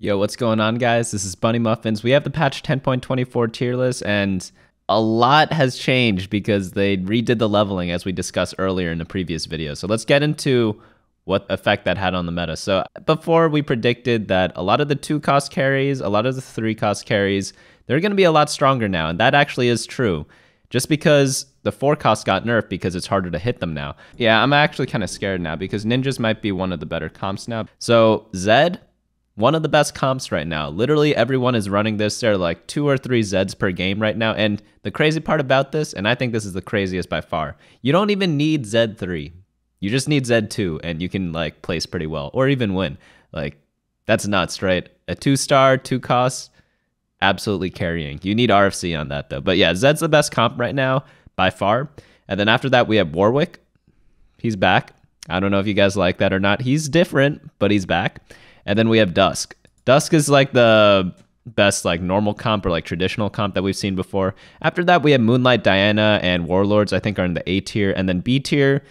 Yo, what's going on, guys? This is BunnyMuffins. We have the patch 10.24 tier list, and a lot has changed because they redid the leveling as we discussed earlier in the previous video. So let's get into what effect that had on the meta. So before, we predicted that a lot of the 2-cost carries, a lot of the 3-cost carries, they're going to be a lot stronger now, and that actually is true. Just because the 4-cost got nerfed because it's harder to hit them now. Yeah, I'm actually kind of scared now because ninjas might be one of the better comps now. So Zed, one of the best comps right now. Literally everyone is running this. There are like 2 or 3 Zeds per game right now. And the crazy part about this, and I think this is the craziest by far, you don't even need Zed 3. You just need Zed 2 and you can like place pretty well or even win. Like that's nuts, right? A 2-star, 2 costs, absolutely carrying. You need RFC on that though. But yeah, Zed's the best comp right now by far. And then after that we have Warwick. He's back. I don't know if you guys like that or not. He's different, but he's back. And then we have Dusk. Dusk is like the best like normal comp or like traditional comp that we've seen before. After that, we have Moonlight Diana and Warlords, I think, are in the A tier. And then B tier,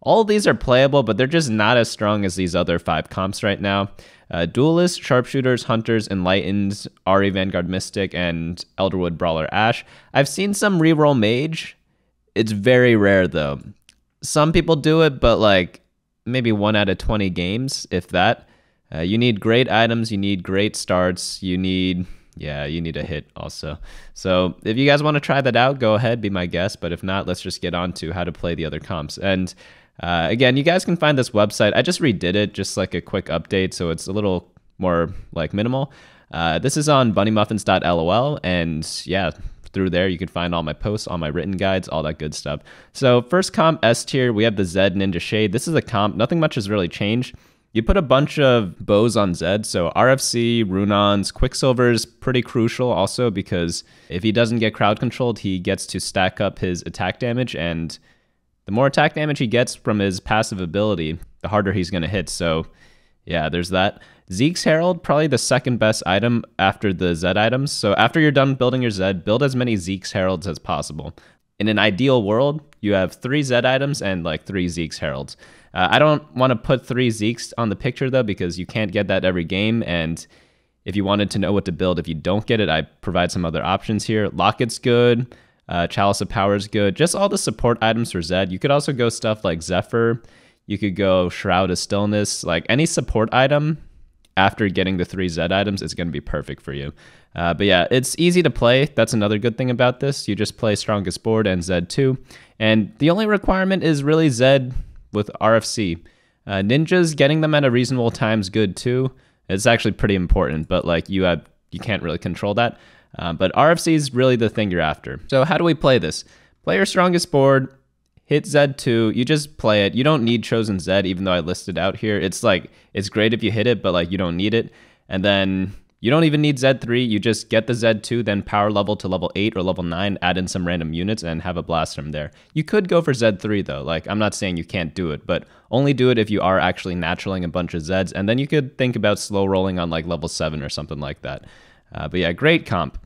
all of these are playable, but they're just not as strong as these other 5 comps right now. Duelists, Sharpshooters, Hunters, Enlightened, Ahri, Vanguard, Mystic, and Elderwood, Brawler, Ashe. I've seen some Reroll Mage. It's very rare, though. Some people do it, but like maybe 1 out of 20 games, if that. You need great items, you need great starts, you need a hit also. So if you guys want to try that out, go ahead, be my guest. But if not, let's just get on to how to play the other comps. And again, you guys can find this website. I just redid it, just like a quick update, so it's a little more like minimal. This is on bunnymuffins.lol, and yeah, through there you can find all my posts, all my written guides, all that good stuff. So first comp, S tier, we have the Zed Ninja Shade. This is a comp, nothing much has really changed. You put a bunch of bows on Zed, so RFC, Rune-Ons, Quicksilver is pretty crucial also because if he doesn't get crowd controlled, he gets to stack up his attack damage, and the more attack damage he gets from his passive ability, the harder he's going to hit. So yeah, there's that. Zeke's Herald, probably the second best item after the Zed items. So after you're done building your Zed, build as many Zeke's Heralds as possible. In an ideal world, you have 3 Zed items and like 3 Zeke's Heralds. I don't want to put 3 Zekes on the picture though, because you can't get that every game. And if you wanted to know what to build, if you don't get it, I provide some other options here. Locket's good. Chalice of Power is good. Just all the support items for Zed. You could also go stuff like Zephyr. You could go Shroud of Stillness. Like any support item after getting the 3 Zed items is going to be perfect for you. But yeah, it's easy to play. That's another good thing about this. You just play Strongest Board and Zed 2. And the only requirement is really Zed with RFC. Ninjas, getting them at a reasonable time is good too. It's actually pretty important, but like you can't really control that. But RFC is really the thing you're after. So how do we play this? Play your Strongest Board, hit Zed 2, you just play it. You don't need Chosen Zed, even though I listed out here. It's like, it's great if you hit it, but like you don't need it. And then you don't even need Zed 3, you just get the Zed 2, then power level to level 8 or level 9, add in some random units, and have a blast from there. You could go for Zed 3 though, like I'm not saying you can't do it, but only do it if you are actually naturaling a bunch of Zeds, and then you could think about slow rolling on like level 7 or something like that. But yeah, great comp.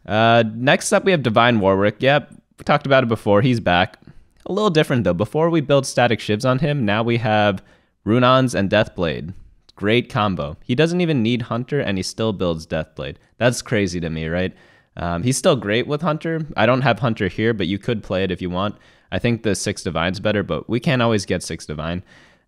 Next up we have Divine Warwick. Yep, we talked about it before, he's back. A little different though, before we build static shivs on him, now we have Rune-Ons and Deathblade. Great combo. He doesn't even need Hunter, and he still builds Deathblade. That's crazy to me, right? He's still great with Hunter. I don't have Hunter here, but you could play it if you want. I think the 6 Divine's better, but we can't always get 6 Divine.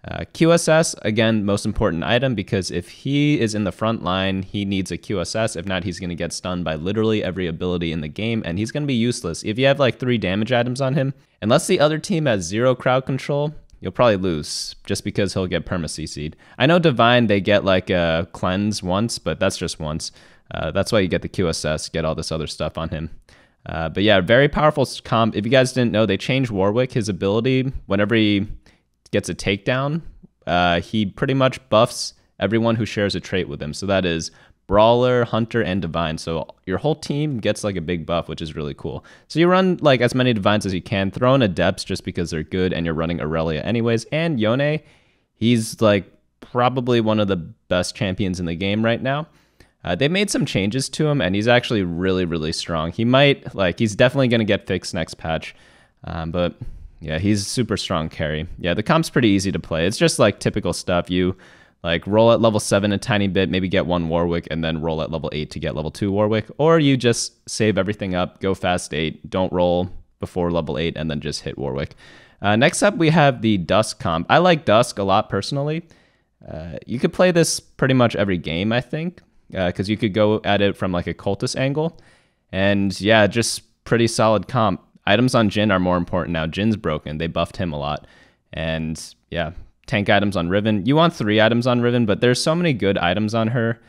QSS, again, most important item, because if he is in the front line, he needs a QSS. If not, he's going to get stunned by literally every ability in the game, and he's going to be useless. If you have like 3 damage items on him, unless the other team has 0 crowd control, you'll probably lose just because he'll get perma-CC'd. I know Divine, they get like a cleanse once, but that's just once. That's why you get the QSS, get all this other stuff on him. But yeah, very powerful comp. If you guys didn't know, they changed Warwick, his ability. Whenever he gets a takedown, he pretty much buffs everyone who shares a trait with him. So that is Brawler, Hunter, and Divine. So your whole team gets like a big buff, which is really cool. So you run like as many Divines as you can. Throw in Adepts just because they're good, and you're running Aurelia anyways. And Yone, he's like probably one of the best champions in the game right now. They made some changes to him, and he's actually really, really strong. He might, like, he's definitely going to get fixed next patch. But yeah, he's super strong carry. Yeah, the comp's pretty easy to play. It's just like typical stuff. You Like roll at level 7 a tiny bit, maybe get 1 Warwick, and then roll at level 8 to get level 2 Warwick. Or you just save everything up, go fast 8, don't roll before level 8, and then just hit Warwick. Next up, we have the Dusk comp. I like Dusk a lot personally. You could play this pretty much every game, I think, because you could go at it from like a Cultist angle. And yeah, just pretty solid comp. Items on Jhin are more important now. Jin's broken. They buffed him a lot. And yeah, tank items on Riven. You want 3 items on Riven, but there's so many good items on her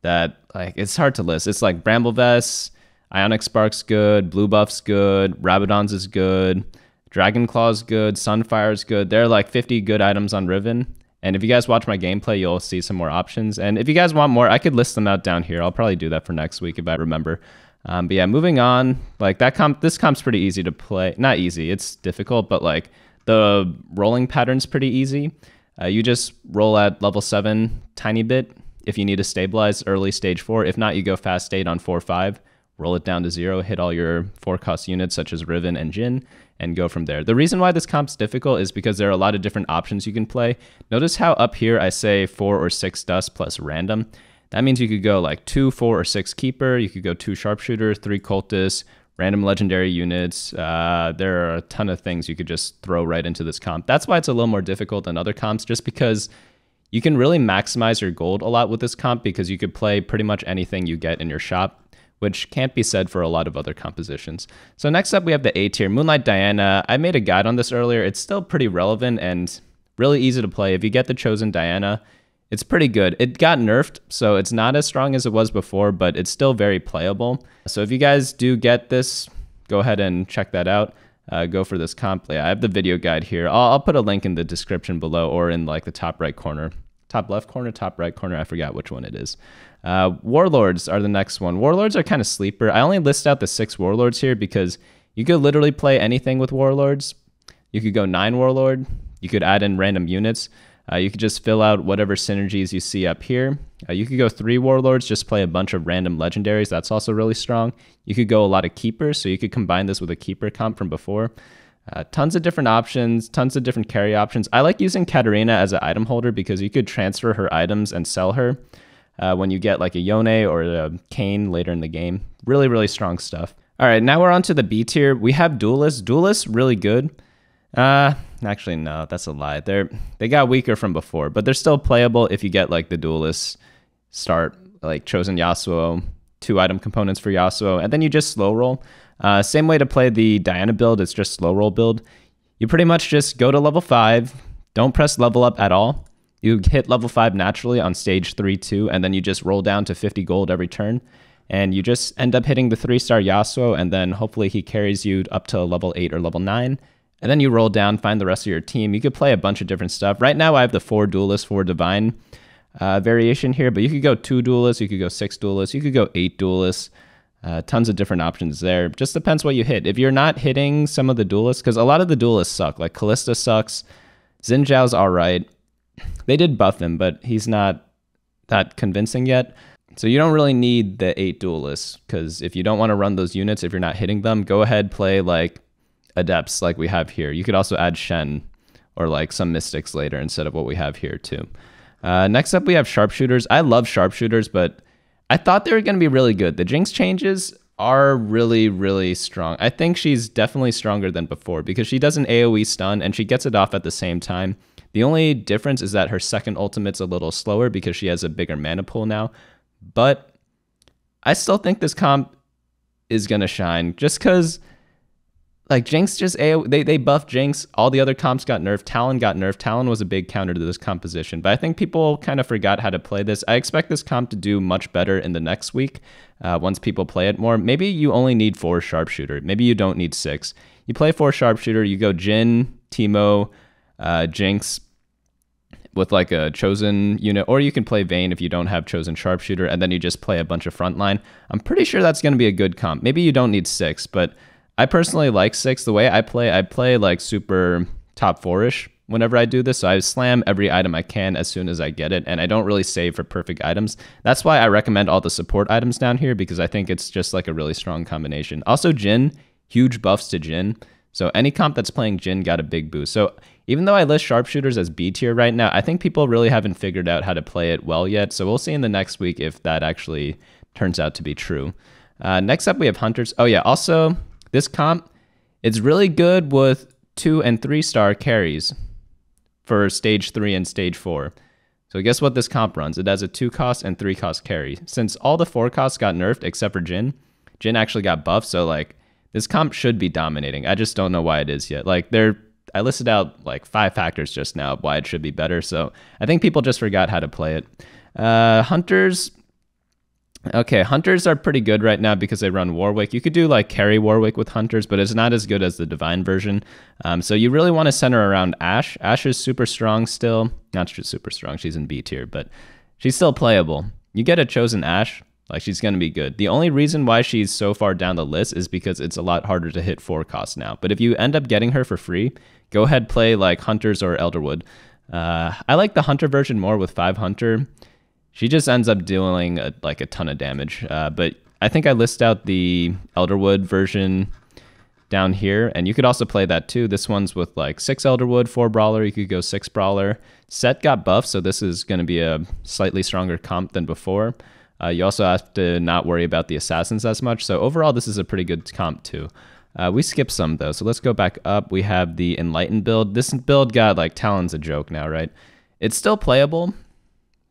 that like it's hard to list. It's like Bramble Vest, Ionic Spark's good, Blue Buff's good, Rabadon's is good, Dragon Claw's good, Sunfire's good. There are like 50 good items on Riven. And if you guys watch my gameplay, you'll see some more options. And if you guys want more, I could list them out down here. I'll probably do that for next week if I remember. But yeah, moving on, like this comp's pretty easy to play. Not easy, it's difficult, but like the rolling pattern's pretty easy. You just roll at level 7 tiny bit if you need to stabilize early stage 4. If not, you go fast 8 on 4-5, roll it down to 0, hit all your 4-cost units such as Riven and Jhin, and go from there. The reason why this comp's difficult is because there are a lot of different options you can play. Notice how up here I say 4 or 6 Dust plus random. That means you could go like 2, 4, or 6 Keeper. You could go 2 Sharpshooters, 3 Cultists, random legendary units. There are a ton of things you could just throw right into this comp. That's why it's a little more difficult than other comps, just because you can really maximize your gold a lot with this comp because you could play pretty much anything you get in your shop, which can't be said for a lot of other compositions. So next up, we have the A tier, Moonlight Diana. I made a guide on this earlier. It's still pretty relevant and really easy to play. If you get the chosen Diana, it's pretty good. It got nerfed, so it's not as strong as it was before, but it's still very playable. So if you guys do get this, go ahead and check that out. Go for this comp. Yeah, I have the video guide here. I'll put a link in the description below or in like the top right corner. Top left corner, top right corner, I forgot which one it is. Warlords are the next one. Warlords are kind of sleeper. I only list out the 6 Warlords here because you could literally play anything with Warlords. You could go 9 Warlord. You could add in random units. You could just fill out whatever synergies you see up here. You could go 3 Warlords, just play a bunch of random legendaries. That's also really strong. You could go a lot of Keepers, so you could combine this with a Keeper comp from before. Tons of different options, tons of different carry options. I like using Katarina as an item holder because you could transfer her items and sell her when you get like a Yone or a Kayn later in the game. Really, really strong stuff. All right, now we're on to the B tier. We have Duelists. Duelists, really good. Actually, no, that's a lie. They got weaker from before, but they're still playable if you get like the Duelist start, like chosen Yasuo, 2 item components for Yasuo, and then you just slow roll. Same way to play the Diana build, it's just slow roll build. You pretty much just go to level 5, don't press level up at all. You hit level 5 naturally on stage 3-2, and then you just roll down to 50 gold every turn. And you just end up hitting the 3-star Yasuo, and then hopefully he carries you up to level 8 or level 9. And then you roll down, find the rest of your team. You could play a bunch of different stuff. Right now I have the 4 Duelists, 4 Divine variation here, but you could go 2 Duelists, you could go 6 Duelists, you could go 8 Duelists. Tons of different options there. Just depends what you hit. If you're not hitting some of the Duelists, because a lot of the Duelists suck, like Callista sucks, Xin Zhao's alright. They did buff him, but he's not that convincing yet. So you don't really need the 8 Duelists, because if you don't want to run those units, if you're not hitting them, go ahead, play like Adepts like we have here. You could also add Shen or like some Mystics later instead of what we have here too. Next up, we have Sharpshooters. I love Sharpshooters, but I thought they were going to be really good. The Jinx changes are really, really strong. I think she's definitely stronger than before because she does an AoE stun and she gets it off at the same time. The only difference is that her second ultimate's a little slower because she has a bigger mana pool now. But I still think this comp is going to shine just because like Jinx just they buffed Jinx. All the other comps got nerfed. Talon got nerfed. Talon was a big counter to this composition, but I think people kind of forgot how to play this. I expect this comp to do much better in the next week once people play it more. Maybe you only need 4 Sharpshooter. Maybe you don't need 6. You play 4 Sharpshooter. You go Jhin, Teemo, Jinx with like a chosen unit, or you can play Vayne if you don't have chosen Sharpshooter, and then you just play a bunch of frontline. I'm pretty sure that's going to be a good comp. Maybe you don't need 6, but I personally like 6. The way I play like super top 4-ish whenever I do this. So I slam every item I can as soon as I get it, and I don't really save for perfect items. That's why I recommend all the support items down here, because I think it's just like a really strong combination. Also Jhin, huge buffs to Jhin. So any comp that's playing Jhin got a big boost. So even though I list Sharpshooters as B tier right now, I think people really haven't figured out how to play it well yet. So we'll see in the next week if that actually turns out to be true. Next up, we have Hunters. Oh yeah, also this comp, it's really good with 2 and 3 star carries for stage 3 and stage 4. So guess what this comp runs? It has a 2 cost and 3 cost carry. Since all the 4 costs got nerfed except for Jhin, Jhin actually got buffed. So like this comp should be dominating. I just don't know why it is yet. Like I listed out like 5 factors just now why it should be better. So I think people just forgot how to play it. Hunters. Okay, Hunters are pretty good right now because they run Warwick. You could do like carry Warwick with Hunters, but it's not as good as the Divine version. So you really want to center around Ashe. Ashe is super strong still. Not super strong, she's in B tier, but she's still playable. You get a chosen Ashe, like she's going to be good. The only reason why she's so far down the list is because it's a lot harder to hit 4 costs now. But if you end up getting her for free, go ahead, play like Hunters or Elderwood. I like the Hunter version more with 5 Hunter. She just ends up dealing like a ton of damage. But I think I list out the Elderwood version down here. And you could also play that too. This one's with like 6 Elderwood, 4 Brawler. You could go 6 Brawler. Set got buffed, so this is going to be a slightly stronger comp than before. You also have to not worry about the Assassins as much. So overall, this is a pretty good comp too. We skipped some though. So let's go back up. We have the Enlightened build. This build got like Talon's a joke now, right? It's still playable,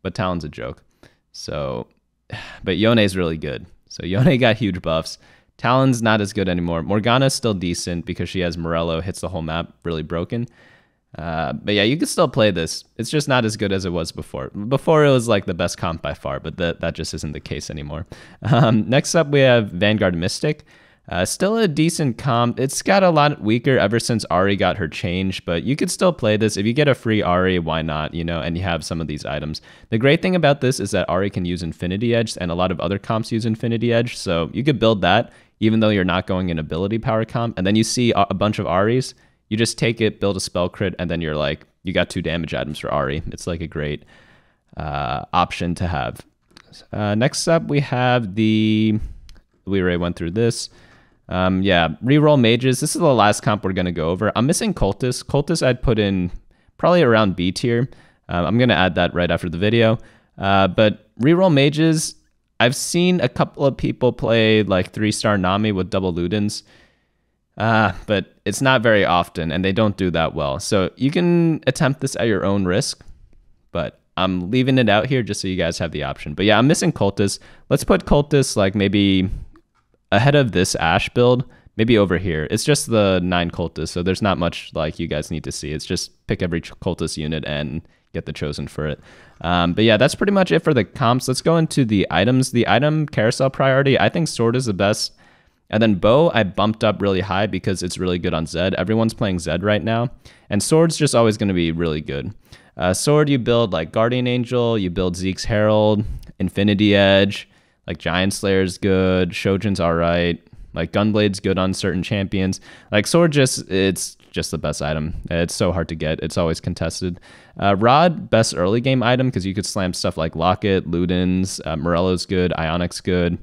but Talon's a joke. So, but Yone's really good. So Yone got huge buffs. Talon's not as good anymore. Morgana's still decent because she has Morello, hits the whole map, really broken. But yeah, you can still play this. It's just not as good as it was before. Before it was like the best comp by far, but that just isn't the case anymore. Next up, we have Vanguard Mystic. Still a decent comp. It's got a lot weaker ever since Ahri got her change, but you could still play this. If you get a free Ahri, why not, you know, and you have some of these items. The great thing about this is that Ahri can use Infinity Edge, and a lot of other comps use Infinity Edge, so you could build that even though you're not going in ability power comp, and then you see a bunch of Ahris, you just take it, build a spell crit, and then you're like, you got 2 damage items for Ahri. It's like a great option to have. Next up, we have we already went through this. Yeah, Reroll Mages. This is the last comp we're going to go over. I'm missing Cultists. Cultists I'd put in probably around B tier. I'm going to add that right after the video. But Reroll Mages, I've seen a couple of people play like 3-star Nami with double Ludens. But it's not very often, and they don't do that well. So you can attempt this at your own risk, but I'm leaving it out here just so you guys have the option. But yeah, I'm missing Cultists. Let's put Cultists like maybe ahead of this Ashe build, maybe over here. It's just the 9 Cultists, so there's not much like you guys need to see. It's just pick every Cultist unit and get the chosen for it. But yeah, that's pretty much it for the comps. Let's go into the items. The item carousel priority, I think Sword is the best. And then Bow, I bumped up really high because it's really good on Zed. Everyone's playing Zed right now. And Sword's just always going to be really good. Sword, you build like Guardian Angel, you build Zeke's Herald, Infinity Edge, like Giant Slayer's good, Shojin's alright, like Gunblade's good on certain champions. Like Sword it's just the best item. It's so hard to get. It's always contested. Rod, best early game item because you could slam stuff like Locket, Ludens, Morello's good, Ionic's good.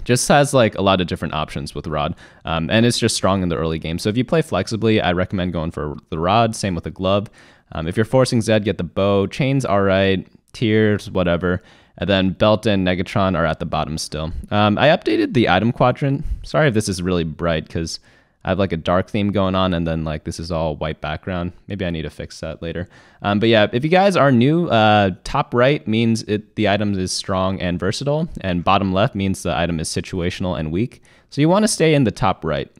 Just has like a lot of different options with Rod, and it's just strong in the early game. So if you play flexibly, I recommend going for the Rod. Same with the glove. If you're forcing Zed, get the Bow. Chain's alright, Tears, whatever. And then Belt and Negatron are at the bottom still. I updated the item quadrant. Sorry if this is really bright because I have like a dark theme going on and then like this is all white background. Maybe I need to fix that later. But yeah, if you guys are new, top right means the item is strong and versatile, and bottom left means the item is situational and weak. So you want to stay in the top right.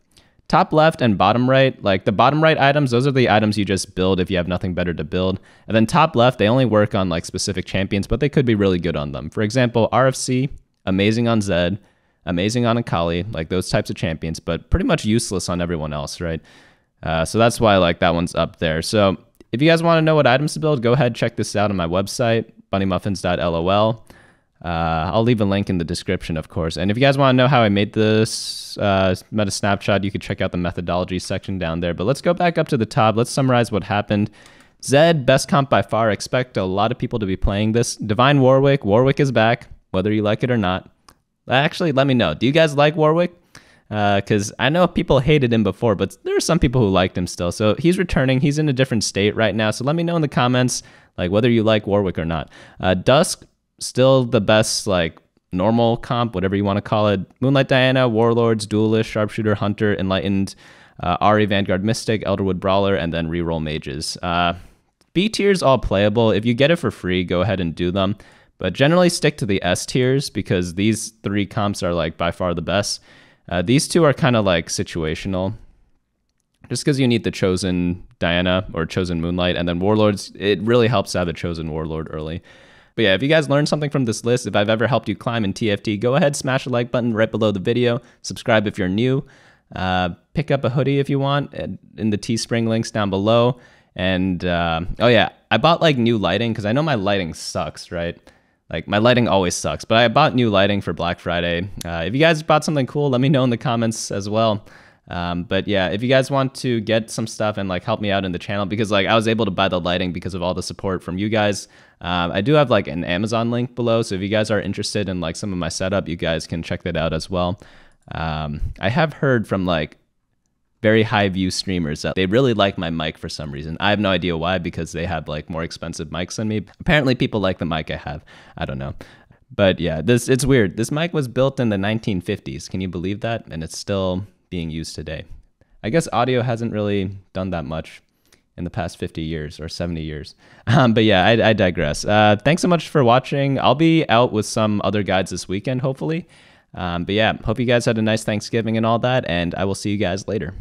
Top left and bottom right, like the bottom right items, those are the items you just build if you have nothing better to build. And then top left, they only work on like specific champions, but they could be really good on them. For example, RFC, amazing on Zed, amazing on Akali, like those types of champions, but pretty much useless on everyone else, right? So that's why like that one's up there. So if you guys want to know what items to build, go ahead, check this out on my website, bunnymuffins.lol. I'll leave a link in the description, of course. And if you guys want to know how I made this meta snapshot, you could check out the methodology section down there. But let's go back up to the top. Let's summarize what happened. Zed, best comp by far. Expect a lot of people to be playing this. Divine Warwick. Warwick is back, whether you like it or not. Actually, let me know. Do you guys like Warwick? because I know people hated him before, but there are some people who liked him still. So he's returning. He's in a different state right now. So let me know in the comments like whether you like Warwick or not. Dusk, still the best like normal comp, whatever you want to call it. Moonlight Diana, Warlords, Duelist, Sharpshooter, Hunter, Enlightened, Ahri, Vanguard, Mystic, Elderwood, Brawler, and then Reroll Mages. B tiers all playable. If you get it for free, go ahead and do them. But generally stick to the S tiers because these 3 comps are like by far the best. These 2 are kind of like situational. Just because you need the Chosen Diana or Chosen Moonlight, and then Warlords, it really helps to have a Chosen Warlord early. But yeah, if you guys learned something from this list, if I've ever helped you climb in TFT, go ahead, smash the like button right below the video. Subscribe if you're new. Pick up a hoodie if you want in the Teespring links down below. And oh yeah, I bought like new lighting because I know my lighting sucks, right? Like my lighting always sucks, but I bought new lighting for Black Friday. If you guys bought something cool, let me know in the comments as well. But yeah, if you guys want to get some stuff and like help me out in the channel, because like I was able to buy the lighting because of all the support from you guys. I do have like an Amazon link below. So if you guys are interested in like some of my setup, you guys can check that out as well. I have heard from like very high view streamers that they really like my mic for some reason. I have no idea why, because they have like more expensive mics than me. Apparently people like the mic I have. I don't know. But yeah, it's weird. This mic was built in the 1950s. Can you believe that? And it's still being used today. I guess audio hasn't really done that much in the past 50 years or 70 years. But yeah, I digress. Thanks so much for watching. I'll be out with some other guides this weekend, hopefully. But yeah, hope you guys had a nice Thanksgiving and all that, and I will see you guys later.